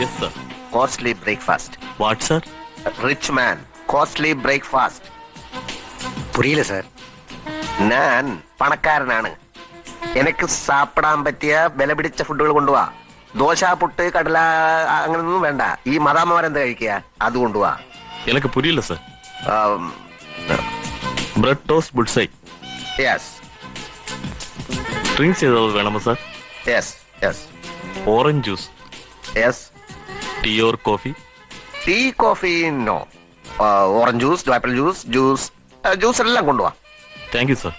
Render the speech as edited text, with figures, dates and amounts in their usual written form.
Yes sir. Costly breakfast. What sir? Rich man costly breakfast. പുരിയില്ല sir. ഞാൻ പണക്കാരനാണ്. എനിക്ക് സാപ്പിടാൻ പറ്റിയ വില പിടിച്ച ഫുഡുകൾ കൊണ്ടുപോവാ. ദോശ, പുട്ട്, കടല അങ്ങനൊന്നും വേണ്ട. ഈ മദാമ്മമാരെന്താ കഴിക്കുക, അത് കൊണ്ടുപോവാ. എനിക്ക് പുരിയില്ല sir. Bread toast bullseye. Yes drinks ചെയ്തത് വേണമോ sir? Yes yes orange juice. Yes. Tea or coffee? Tea, coffee no. Orange juice, apple juice, juice എല്ലാം കൊണ്ടുപോവാ. Thank you sir.